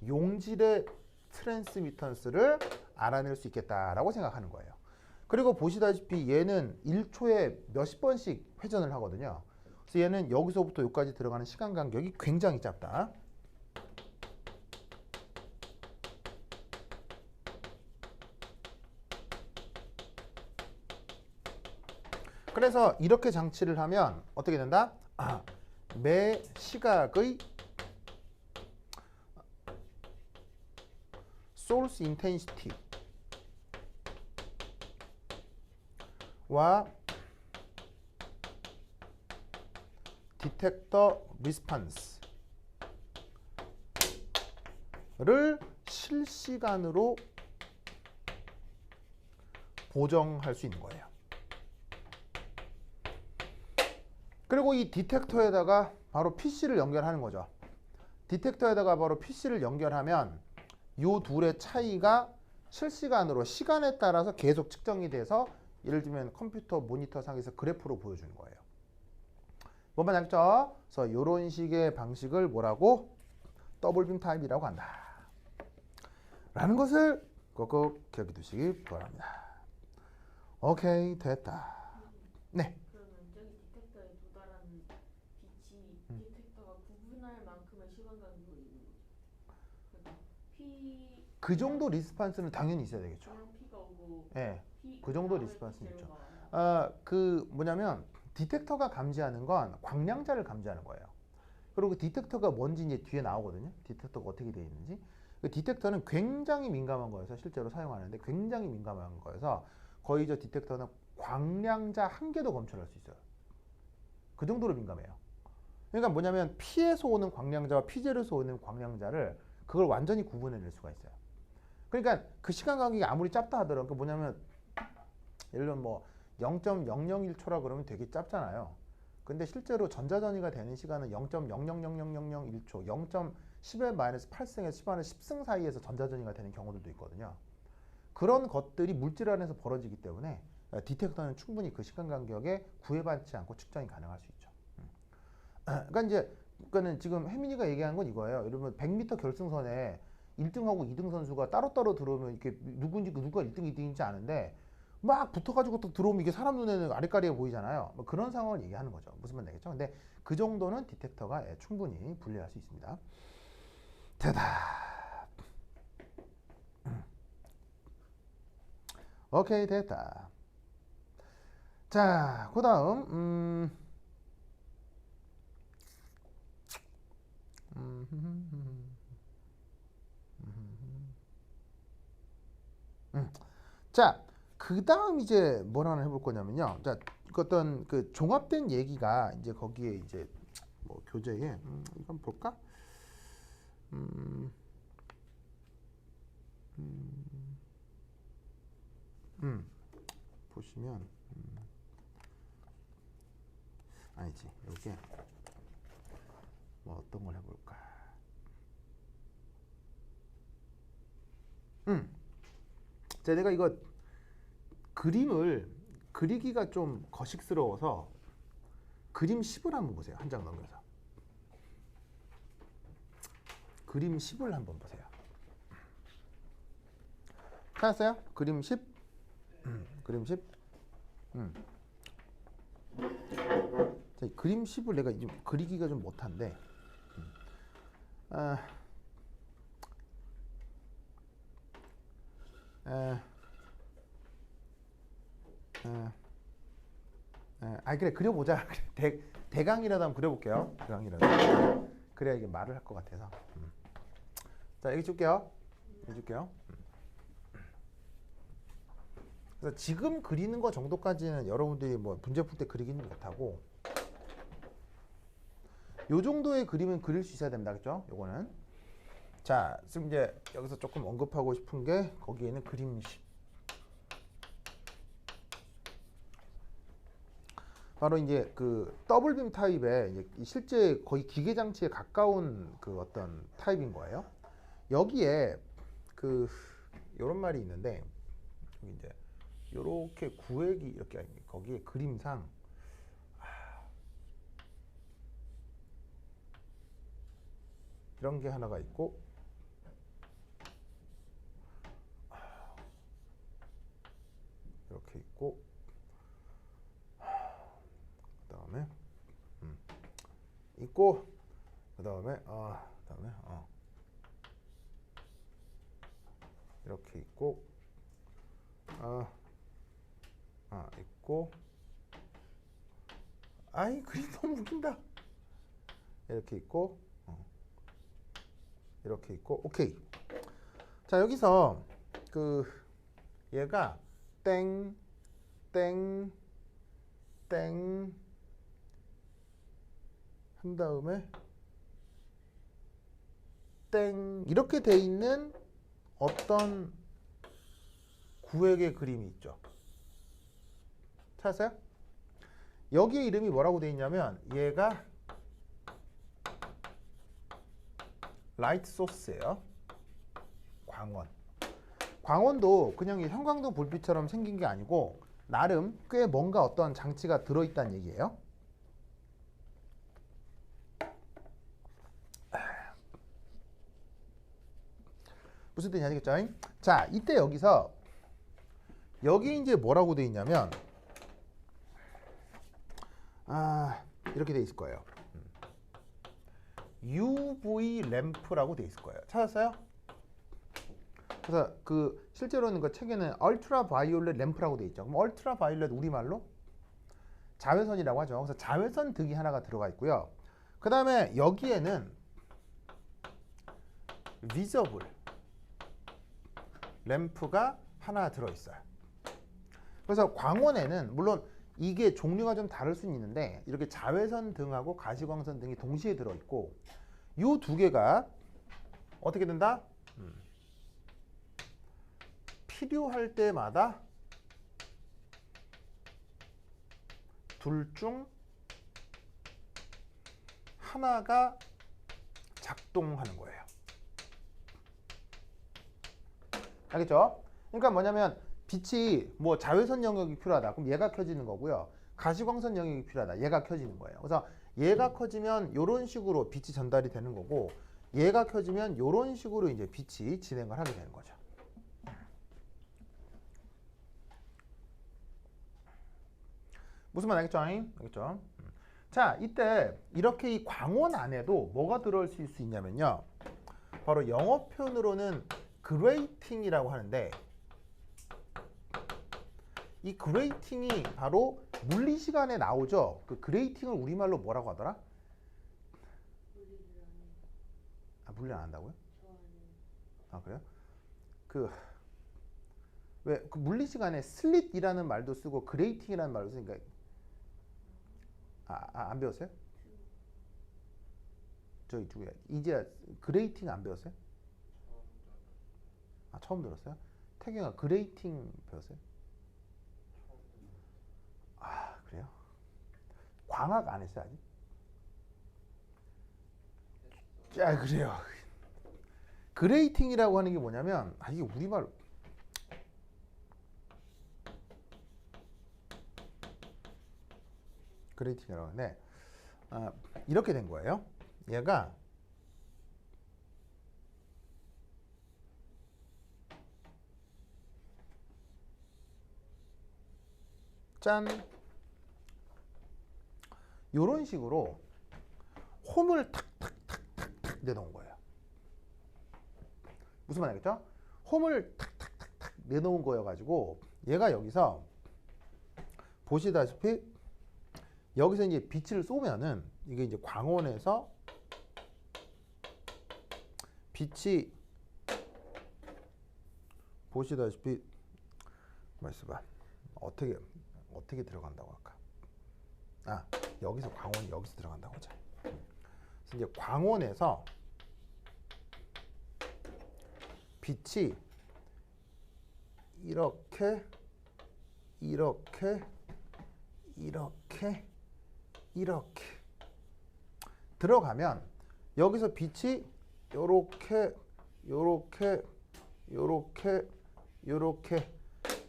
S1: 용질의 트랜스미턴스를 알아낼 수 있겠다라고 생각하는 거예요. 그리고 보시다시피 얘는 1초에 몇십 번씩 회전을 하거든요. 그래서 얘는 여기서부터 여기까지 들어가는 시간 간격이 굉장히 짧다. 그래서 이렇게 장치를 하면 어떻게 된다? 매 시각의 source intensity 와 detector response를 실시간으로 보정할 수 있는 거예요. 그리고 이 디텍터에다가 바로 PC를 연결하는 거죠. 디텍터에다가 바로 PC를 연결하면 이 둘의 차이가 실시간으로 시간에 따라서 계속 측정이 돼서 예를 들면 컴퓨터 모니터 상에서 그래프로 보여주는 거예요. 뭔만 알겠죠? 그래서 이런 식의 방식을 뭐라고? 더블빔 타입이라고 한다. 라는 것을 꼭 기억해 두시기 바랍니다. 오케이, 됐다. 네.
S3: 그러면 저기 디텍터에 도달하는 빛이 디텍터가 구분할 만큼의 시간 간격이 있는 거죠. 그러니까 P
S1: 그 정도 리스판스는 당연히 있어야 되겠죠.
S3: 그냥 P가 오고
S1: 예.
S3: P
S1: 그 정도
S3: 그다음에
S1: 리스폰스는
S3: P
S1: 있죠.
S3: 제로가
S1: 그 뭐냐면 디텍터가 감지하는 건 광량자를 감지하는 거예요. 그리고 그 디텍터가 뭔지 이제 뒤에 나오거든요. 디텍터가 어떻게 되어 있는지. 그 디텍터는 굉장히 민감한 거여서 실제로 사용하는데 굉장히 민감한 거여서 거의 저 디텍터는 광량자 한 개도 검출할 수 있어요. 그 정도로 민감해요. 그러니까 뭐냐면 P에서 오는 광량자와 P0에서 오는 광량자를 그걸 완전히 구분해낼 수가 있어요. 그러니까 그 시간 간격이 아무리 짧다 하더라도 그 뭐냐면 예를 들면 뭐 0.001초라 그러면 되게 짧잖아요. 근데 실제로 전자전이가 되는 시간은 0.0000001초, 0.10의 마이너스 8승에서 10의 10승 사이에서 전자전이가 되는 경우들도 있거든요. 그런 것들이 물질 안에서 벌어지기 때문에 디텍터는 충분히 그 시간 간격에 구애받지 않고 측정이 가능할 수 있죠. 그러니까 이제 그러니까는 지금 혜민이가 얘기한 건 이거예요. 여러분 100m 결승선에 1등하고 2등 선수가 따로따로 들어오면 이렇게 누가 1등, 2등인지 아는데 막 붙어가지고 또 들어오면 이게 사람 눈에는 아리까리해 보이잖아요. 뭐 그런 상황을 얘기하는 거죠. 무슨 말 되겠죠? 근데 그 정도는 디텍터가 충분히 분리할 수 있습니다. 대답. 오케이, 됐다. 자, 그 다음 자, 그 다음 이제 뭘 하나 해볼 거냐면요. 자, 그 어떤 그 종합된 얘기가 이제 거기에 이제 뭐 교재에 이건 볼까? 보시면 아니지 여기에 뭐 어떤 걸 해볼까? 자, 내가 이거 그림을 그리기가 좀 거식스러워서 그림 10을 한번 보세요. 한 장 넘겨서 그림 10을 한번 보세요. 찾았어요? 그림 10? 그림 10? 자, 그림 10을 내가 좀 그리기가 좀 못한데 그래 그려보자. 대강이라도 한번 그려볼게요. 대강이라도. 그래야 이게 말을 할 것 같아서. 자, 여기 줄게요. 여기 줄게요. 그래서 지금 그리는 거 정도까지는 여러분들이 뭐 문제 풀 때 그리기는 못하고 요 정도의 그림은 그릴 수 있어야 됩니다. 그죠? 요거는. 자, 지금 이제 여기서 조금 언급하고 싶은 게 거기에는 그림 10. 바로 이제 그 더블빔 타입의 이제 실제 거의 기계 장치에 가까운 그 어떤 타입인 거예요. 여기에 그 요런 말이 있는데 여기 이제 요렇게 구획이 이렇게 거기에 그림상 이런 게 하나가 있고 이렇게 있고 있고 그다음에 이렇게 있고 있고 아이 그림 너무 웃긴다. 이렇게 있고 이렇게 있고 오케이. 자 여기서 그 얘가 땡 한 다음에 땡 이렇게 돼 있는 어떤 구획의 그림이 있죠. 찾았어요? 여기에 이름이 뭐라고 돼 있냐면 얘가 라이트 소스예요. 광원. 광원도 그냥 이 형광등 불빛처럼 생긴 게 아니고 나름 꽤 뭔가 어떤 장치가 들어있다는 얘기예요. 무슨 뜻인지 아시겠죠? 자, 이때 여기서 여기 이제 뭐라고 돼 있냐면 이렇게 돼 있을 거예요. UV 램프라고 돼 있을 거예요. 찾았어요? 그래서 그 실제로는 그 책에는 얼트라 바이올렛 램프라고 돼 있죠. 그럼 얼트라 바이올렛 우리말로 자외선이라고 하죠. 그래서 자외선 등이 하나가 들어가 있고요. 그 다음에 여기에는 비저블 램프가 하나 들어있어요. 그래서 광원에는 물론 이게 종류가 좀 다를 수는 있는데 이렇게 자외선 등하고 가시광선 등이 동시에 들어있고 이 두 개가 어떻게 된다? 필요할 때마다 둘 중 하나가 작동하는 거예요. 알겠죠? 그러니까 뭐냐면 빛이 뭐 자외선 영역이 필요하다. 그럼 얘가 켜지는 거고요. 가시광선 영역이 필요하다. 얘가 켜지는 거예요. 그래서 얘가 켜지면 이런 식으로 빛이 전달이 되는 거고 얘가 켜지면 이런 식으로 이제 빛이 진행을 하게 되는 거죠. 무슨 말 알겠죠? 알겠죠? 자, 이때 이렇게 이 광원 안에도 뭐가 들어있을 수 있냐면요. 바로 영어 표현으로는 그레이팅이라고 하는데 이 그레이팅이 바로 물리 시간에 나오죠. 그 그레이팅을 우리말로 뭐라고 하더라? 물리 안 한다고요? 그래요? 왜 그 물리 시간에 슬릿이라는 말도 쓰고 그레이팅이라는 말도 쓰니까 안 배웠어요? 저희 두 개. 이제 그레이팅 안 배웠어요? 처음 들었어요? 태경아 그레이팅 배웠어요? 그래요? 광학 안 했어요 아직? 그래요. 그레이팅이라고 하는 게 뭐냐면 이게 우리말 그레이팅이라고 하는데 이렇게 된 거예요. 얘가 짠 요런 식으로 홈을 탁탁탁탁탁 내놓은 거예요. 무슨 말 알겠죠? 홈을 탁탁탁탁 내놓은 거여가지고 얘가 여기서 보시다시피 여기서 이제 빛을 쏘면은 이게 이제 광원에서 빛이 보시다시피 말씀봐 어떻게 들어간다고 할까? 여기서 광원이 여기서 들어간다고 하자. 그래서 이제 광원에서 빛이 이렇게 들어가면 여기서 빛이 요렇게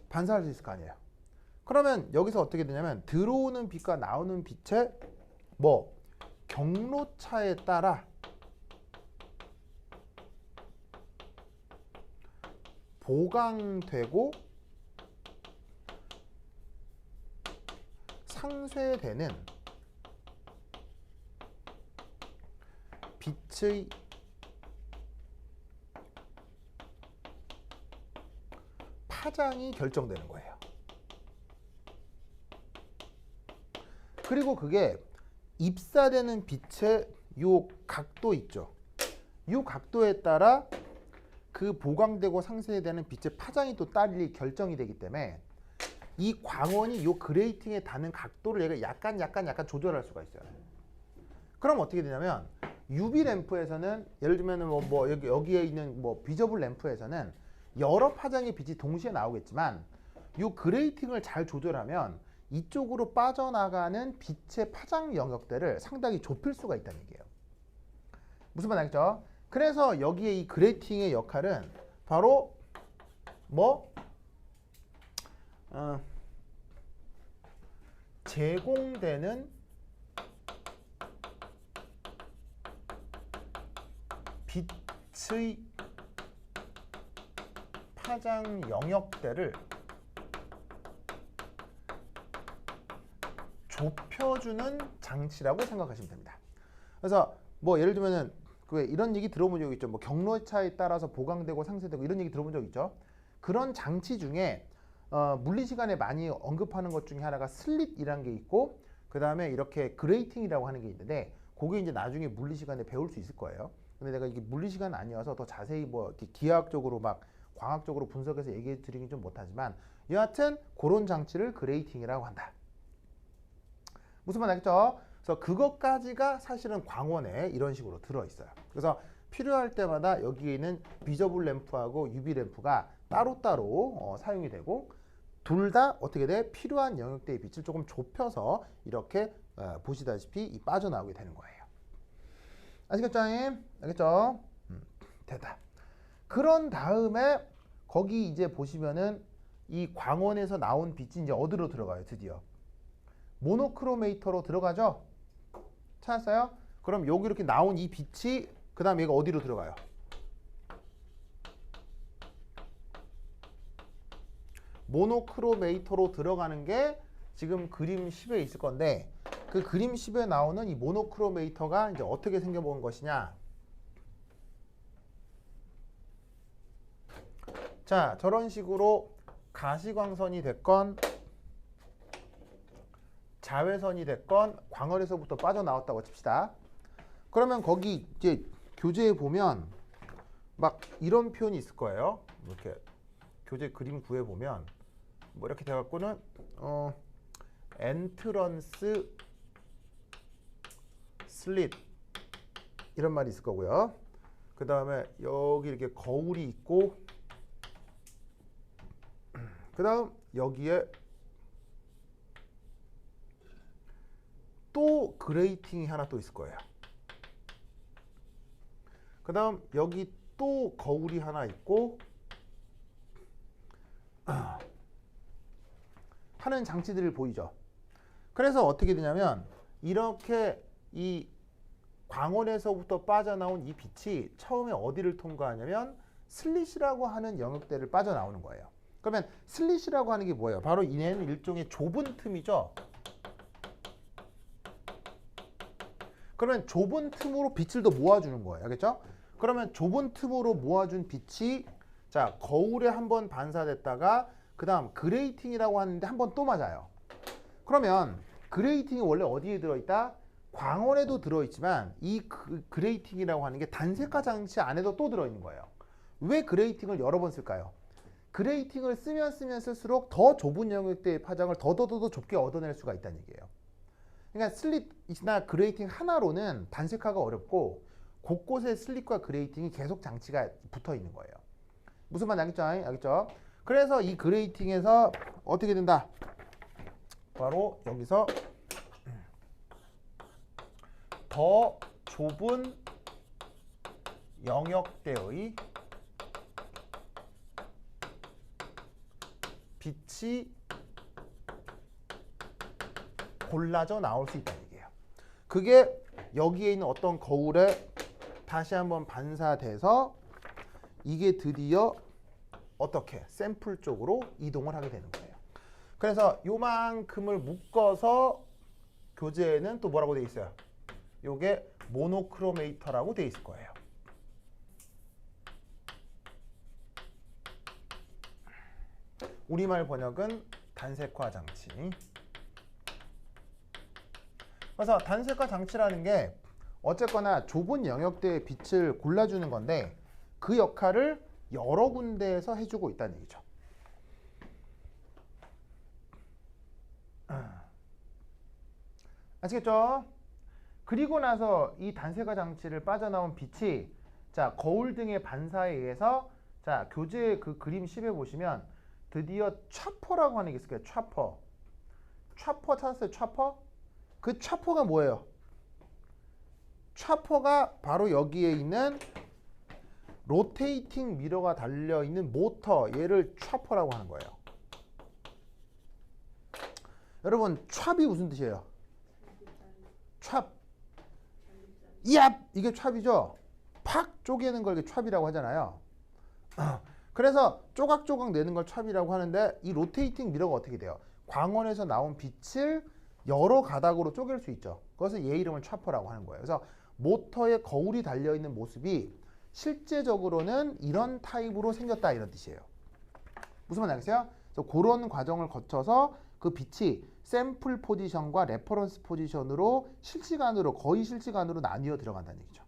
S1: 반사할 수 있을 거 아니에요. 그러면 여기서 어떻게 되냐면 들어오는 빛과 나오는 빛의 경로차에 따라 보강되고 상쇄되는 빛의 파장이 결정되는 거예요. 그리고 그게 입사되는 빛의 요 각도 있죠. 요 각도에 따라 그 보강되고 상쇄되는 빛의 파장이 또 딸리 결정이 되기 때문에 이 광원이 요 그레이팅에 닿는 각도를 얘가 약간 조절할 수가 있어요. 그럼 어떻게 되냐면 UV 램프에서는 예를 들면 뭐 여기에 있는 뭐 비저블 램프에서는 여러 파장의 빛이 동시에 나오겠지만 요 그레이팅을 잘 조절하면 이쪽으로 빠져나가는 빛의 파장 영역대를 상당히 좁힐 수가 있다는 얘기예요. 무슨 말 알겠죠? 그래서 여기에 이 그레이팅의 역할은 바로 뭐 제공되는 빛의 파장 영역대를 좁혀주는 장치라고 생각하시면 됩니다. 그래서 뭐 예를 들면은 그 이런 얘기 들어본 적 있죠. 뭐 경로차에 따라서 보강되고 상쇄되고 이런 얘기 들어본 적 있죠. 그런 장치 중에 물리 시간에 많이 언급하는 것 중에 하나가 슬릿이라는 게 있고 그 다음에 이렇게 그레이팅이라고 하는 게 있는데 그게 이제 나중에 물리 시간에 배울 수 있을 거예요. 근데 내가 이게 물리 시간 아니어서 더 자세히 뭐 이렇게 기하학적으로 막 광학적으로 분석해서 얘기해 드리긴 좀 못하지만 여하튼 그런 장치를 그레이팅이라고 한다. 무슨 말 알겠죠? 그래서 그것까지가 사실은 광원에 이런 식으로 들어있어요. 그래서 필요할 때마다 여기에 있는 비저블 램프하고 UV 램프가 따로따로 사용이 되고 둘 다 어떻게 돼? 필요한 영역대의 빛을 조금 좁혀서 이렇게 보시다시피 빠져나오게 되는 거예요. 아시겠죠? 알겠죠? 됐다. 그런 다음에 거기 이제 보시면은 이 광원에서 나온 빛이 이제 어디로 들어가요? 드디어 모노크로메이터로 들어가죠? 찾았어요? 그럼 여기 이렇게 나온 이 빛이 그 다음 얘가 어디로 들어가요? 모노크로메이터로 들어가는 게 지금 그림 10에 있을 건데 그 그림 10에 나오는 이 모노크로메이터가 이제 어떻게 생겨본 것이냐. 자, 저런 식으로 가시광선이 됐건 자외선이 됐건 광원에서부터 빠져나왔다고 칩시다. 그러면 거기 이제 교재에 보면 막 이런 표현이 있을 거예요. 이렇게 교재 그림 구해 보면 뭐 이렇게 돼갖고는 엔트런스 슬릿 이런 말이 있을 거고요. 그 다음에 여기 이렇게 거울이 있고 그 다음 여기에 또 그레이팅이 하나 또 있을 거예요. 그 다음 여기 또 거울이 하나 있고 하는 장치들을 보이죠. 그래서 어떻게 되냐면 이렇게 이 광원에서부터 빠져나온 이 빛이 처음에 어디를 통과하냐면 슬릿이라고 하는 영역대를 빠져나오는 거예요. 그러면 슬릿이라고 하는 게 뭐예요? 바로 얘는 일종의 좁은 틈이죠. 그러면 좁은 틈으로 빛을 더 모아주는 거예요. 알겠죠? 그러면 좁은 틈으로 모아준 빛이 자 거울에 한번 반사됐다가 그 다음 그레이팅이라고 하는데 한 번 또 맞아요. 그러면 그레이팅이 원래 어디에 들어있다? 광원에도 들어있지만 이 그레이팅이라고 하는 게 단색화 장치 안에도 또 들어있는 거예요. 왜 그레이팅을 여러 번 쓸까요? 그레이팅을 쓰면 쓸수록 더 좁은 영역대의 파장을 더 좁게 얻어낼 수가 있다는 얘기예요. 그러니까 슬릿이나 그레이팅 하나로는 단색화가 어렵고 곳곳에 슬릿과 그레이팅이 계속 장치가 붙어 있는 거예요. 무슨 말 알겠죠? 알겠죠? 그래서 이 그레이팅에서 어떻게 된다? 바로 여기서 더 좁은 영역대의 빛이 골라져 나올 수 있다는 얘기예요. 그게 여기에 있는 어떤 거울에 다시 한번 반사돼서 이게 드디어 어떻게 샘플 쪽으로 이동을 하게 되는 거예요. 그래서 요만큼을 묶어서 교재에는 또 뭐라고 돼 있어요? 요게 모노크로메이터라고 돼 있을 거예요. 우리말 번역은 단색화 장치. 그래서 단색화 장치라는 게 어쨌거나 좁은 영역대의 빛을 골라주는 건데 그 역할을 여러 군데에서 해주고 있다는 얘기죠. 아시겠죠? 그리고 나서 이 단색화 장치를 빠져나온 빛이 자 거울 등의 반사에 의해서 자 교재 그 그림 10에 보시면 드디어 차퍼라고 하는 게 있을 거예요. 차퍼. 차퍼 찾았어요? 차퍼? 그 차퍼가 뭐예요? 차퍼가 바로 여기에 있는 로테이팅 미러가 달려있는 모터, 얘를 차퍼라고 하는 거예요. 여러분 찹이 무슨 뜻이에요? 찹. 얍! 이게 찹이죠? 팍 쪼개는 걸 찹이라고 하잖아요. 그래서 조각조각 내는 걸 찹이라고 하는데 이 로테이팅 미러가 어떻게 돼요? 광원에서 나온 빛을 여러 가닥으로 쪼갤 수 있죠. 그것을 얘 이름을 차퍼라고 하는 거예요. 그래서 모터에 거울이 달려있는 모습이 실제적으로는 이런 타입으로 생겼다 이런 뜻이에요. 무슨 말인지 알겠어요? 그래서 그런 과정을 거쳐서 그 빛이 샘플 포지션과 레퍼런스 포지션으로 실시간으로 거의 실시간으로 나뉘어 들어간다는 얘기죠.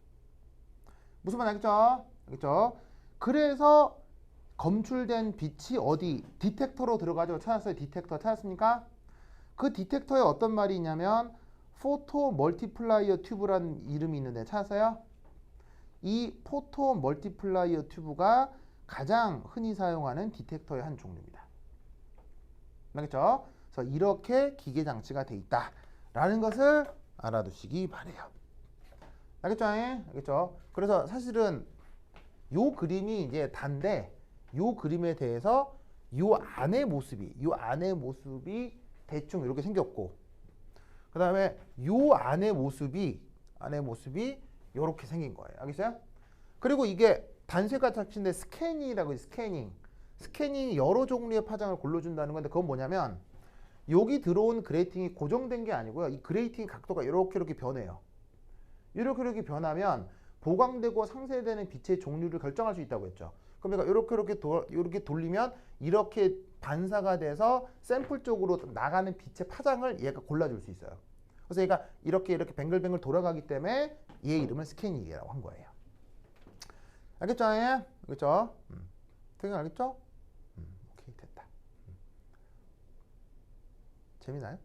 S1: 무슨 말인지 알겠죠? 알겠죠? 그래서 검출된 빛이 어디 디텍터로 들어가죠. 찾았어요? 디텍터 찾았습니까? 그 디텍터에 어떤 말이 있냐면 포토 멀티플라이어 튜브라는 이름이 있는데 찾았어요? 이 포토 멀티플라이어 튜브가 가장 흔히 사용하는 디텍터의 한 종류입니다. 알겠죠? 그래서 이렇게 기계 장치가 돼 있다라는 것을 알아두시기 바래요. 알겠죠? 알겠죠? 그래서 사실은 요 그림이 이제 단데 요 그림에 대해서 요 안의 모습이 대충 이렇게 생겼고 그 다음에 요 안의 모습이 이렇게 생긴 거예요. 알겠어요? 그리고 이게 단색화 장치인데 스캐닝이라고 해요. 스캐닝이 여러 종류의 파장을 골라준다는 건데 그건 뭐냐면 여기 들어온 그레이팅이 고정된 게 아니고요. 이 그레이팅 각도가 이렇게 변해요. 이렇게 변하면 보강되고 상쇄되는 빛의 종류를 결정할 수 있다고 했죠. 그러니까 이렇게 돌리면 이렇게 반사가 돼서 샘플 쪽으로 나가는 빛의 파장을 얘가 골라줄 수 있어요. 그래서 얘가 이렇게 뱅글뱅글 돌아가기 때문에 얘 이름을 스캐닝이라고 한 거예요. 알겠죠? 알겠죠? 되게 알겠죠? 오케이 됐다. 재미나요?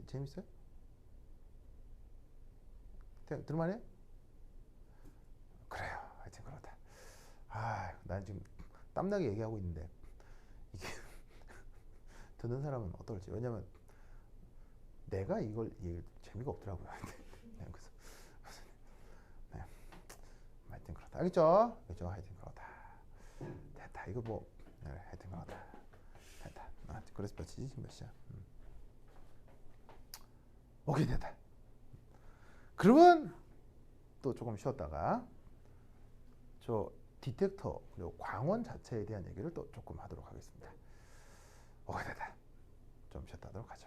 S1: 재밌어요? 들만해요? 그래요. 하여튼 그렇다. 난 지금 땀나게 얘기하고 있는데 이게 듣는 사람은 어떨지. 왜냐면 내가 이걸 재미가 없더라고요. 네, 그래서 네. 하여튼 그렇다. 알겠죠? 그죠? 하여튼 그렇다. 됐다. 이거 뭐 하여튼 그렇다. 됐다. 그래서 며칠이지? 지금 몇 시야? 오케이 됐다. 그러면 또 조금 쉬었다가 저 디텍터 그리고 광원 자체에 대한 얘기를 또 조금 하도록 하겠습니다. 오케이 됐다. 좀 쉬었다 하도록 하죠.